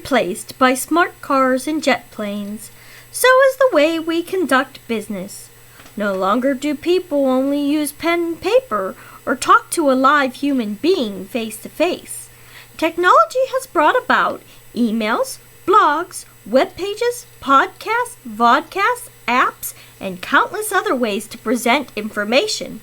replaced by smart cars and jet planes, so is the way we conduct business. No longer do people only use pen and paper or talk to a live human being face to face. Technology has brought about emails, blogs, web pages, podcasts, vodcasts, apps, and countless other ways to present information.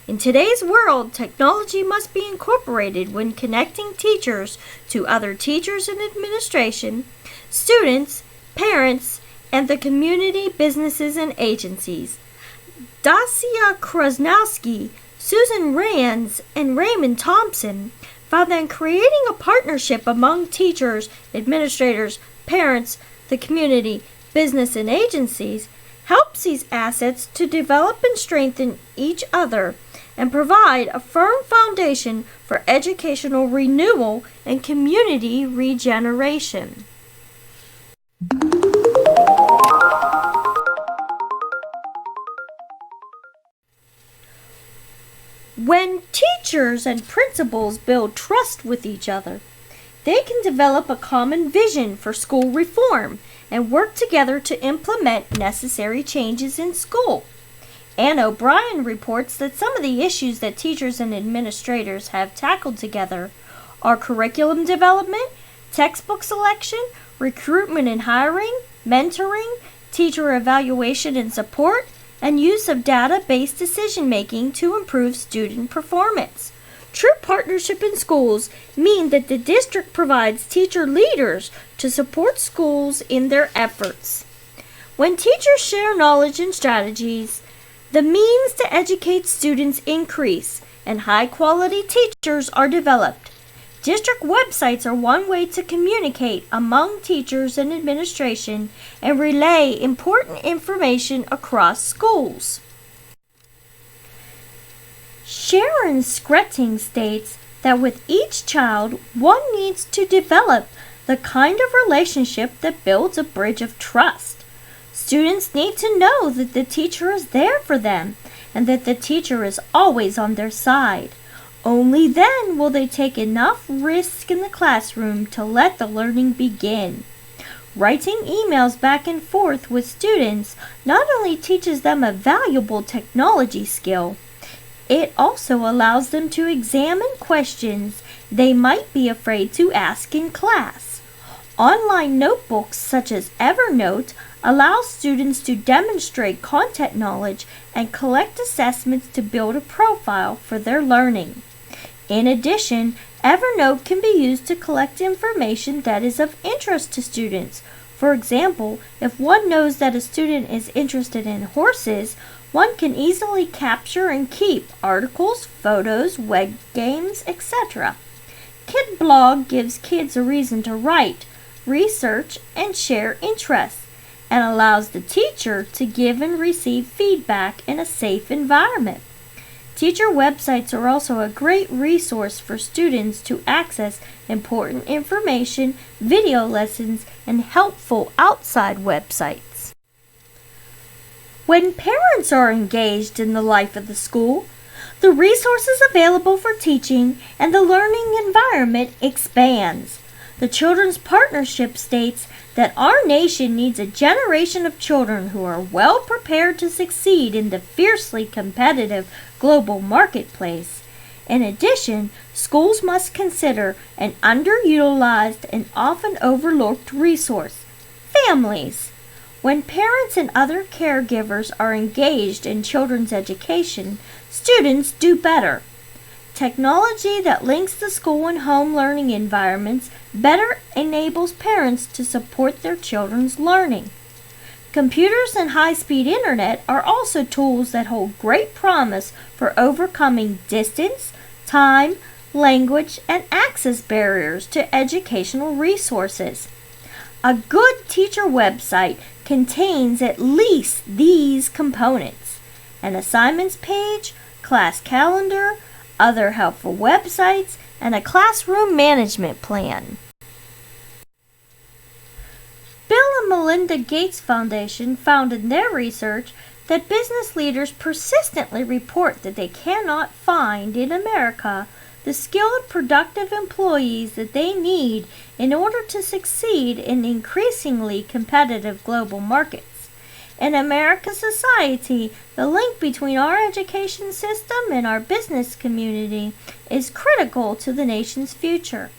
In today's world, technology must be incorporated when connecting teachers to other teachers and administration, students, parents, and the community, businesses, and agencies. Dacia Krasnowski, Susan Rands, and Raymond Thompson found that in creating a partnership among teachers, administrators, parents, the community, business, and agencies helps these assets to develop and strengthen each other and provide a firm foundation for educational renewal and community regeneration. When teachers and principals build trust with each other, they can develop a common vision for school reform and work together to implement necessary changes in school. Ann O'Brien reports that some of the issues that teachers and administrators have tackled together are curriculum development, textbook selection, recruitment and hiring, mentoring, teacher evaluation and support, and use of data-based decision-making to improve student performance. True partnership in schools mean that the district provides teacher leaders to support schools in their efforts. When teachers share knowledge and strategies, the means to educate students increase and high-quality teachers are developed. District websites are one way to communicate among teachers and administration and relay important information across schools. Sharon Skretting states that with each child, one needs to develop the kind of relationship that builds a bridge of trust. Students need to know that the teacher is there for them and that the teacher is always on their side. Only then will they take enough risk in the classroom to let the learning begin. Writing emails back and forth with students not only teaches them a valuable technology skill, it also allows them to examine questions they might be afraid to ask in class. Online notebooks such as Evernote allow students to demonstrate content knowledge and collect assessments to build a profile for their learning. In addition, Evernote can be used to collect information that is of interest to students. For example, if one knows that a student is interested in horses, one can easily capture and keep articles, photos, web games, etc. KidBlog gives kids a reason to write, research, and share interests, and allows the teacher to give and receive feedback in a safe environment. Teacher websites are also a great resource for students to access important information, video lessons, and helpful outside websites. When parents are engaged in the life of the school, the resources available for teaching and the learning environment expands. The Children's Partnership states that our nation needs a generation of children who are well prepared to succeed in the fiercely competitive global marketplace. In addition, schools must consider an underutilized and often overlooked resource: families. When parents and other caregivers are engaged in children's education, students do better. Technology that links the school and home learning environments better enables parents to support their children's learning. Computers and high-speed internet are also tools that hold great promise for overcoming distance, time, language, and access barriers to educational resources. A good teacher website contains at least these components: an assignments page, class calendar, other helpful websites, and a classroom management plan. Bill and Melinda Gates Foundation found in their research that business leaders persistently report that they cannot find in America the skilled, productive employees that they need in order to succeed in increasingly competitive global markets. In American society, the link between our education system and our business community is critical to the nation's future.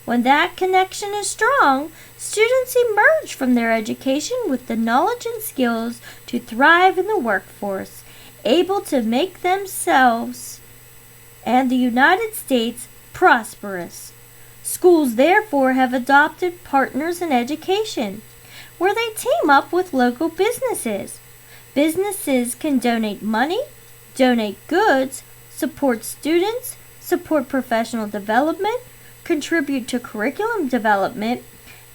When that connection is strong, students emerge from their education with the knowledge and skills to thrive in the workforce, able to make themselves and the United States prosperous. Schools therefore have adopted partners in education, where they team up with local businesses. Businesses can donate money, donate goods, support students, support professional development, contribute to curriculum development,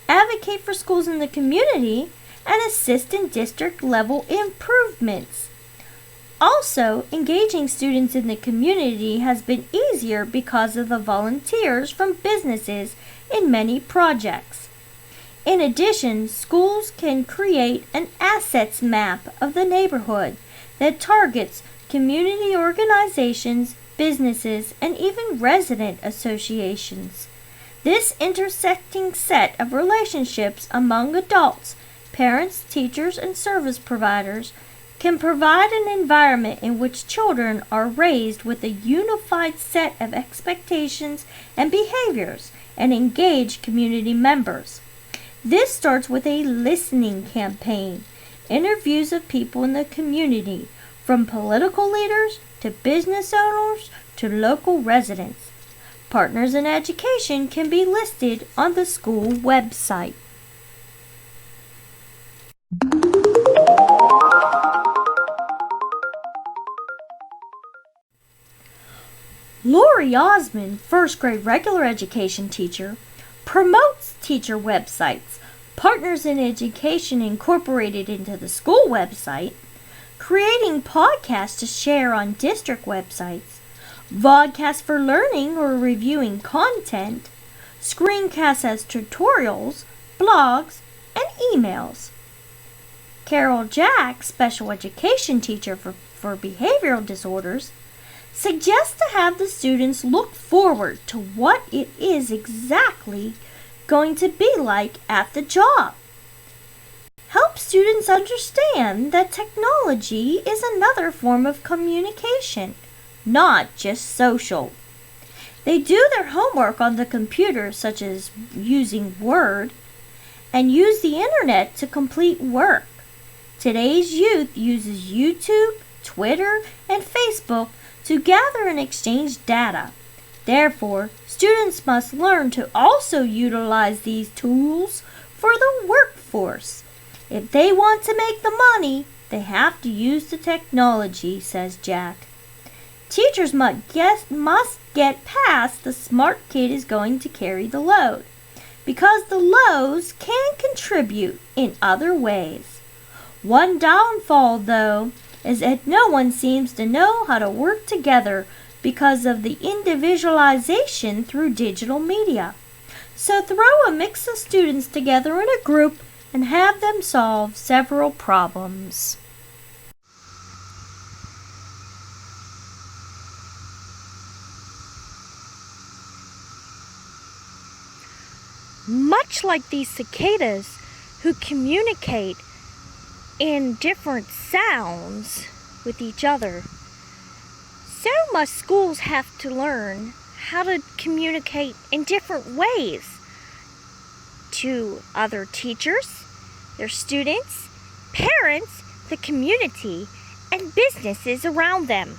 advocate for schools in the community, and assist in district-level improvements. Also, engaging students in the community has been easier because of the volunteers from businesses in many projects. In addition, schools can create an assets map of the neighborhood that targets community organizations, businesses, and even resident associations. This intersecting set of relationships among adults, parents, teachers, and service providers can provide an environment in which children are raised with a unified set of expectations and behaviors and engage community members. This starts with a listening campaign, interviews of people in the community, from political leaders to business owners to local residents. Partners in education can be listed on the school website. Lori Osmond, first grade regular education teacher, promotes teacher websites, Partners in Education incorporated into the school website, creating podcasts to share on district websites, vodcasts for learning or reviewing content, screencasts as tutorials, blogs, and emails. Carol Jack, special education teacher for behavioral disorders, suggests to have the students look forward to what it is exactly going to be like at the job. Help students understand that technology is another form of communication, not just social. They do their homework on the computer, such as using Word, and use the internet to complete work. Today's youth uses YouTube, Twitter, and Facebook to gather and exchange data. Therefore, students must learn to also utilize these tools for the workforce. If they want to make the money, they have to use the technology, says Jack. Teachers must get past the smart kid is going to carry the load, because the lows can contribute in other ways. One downfall, though, is that no one seems to know how to work together because of the individualization through digital media. So throw a mix of students together in a group and have them solve several problems. Much like these cicadas who communicate in different sounds with each other, so must schools have to learn how to communicate in different ways to other teachers, their students, parents, the community, and businesses around them.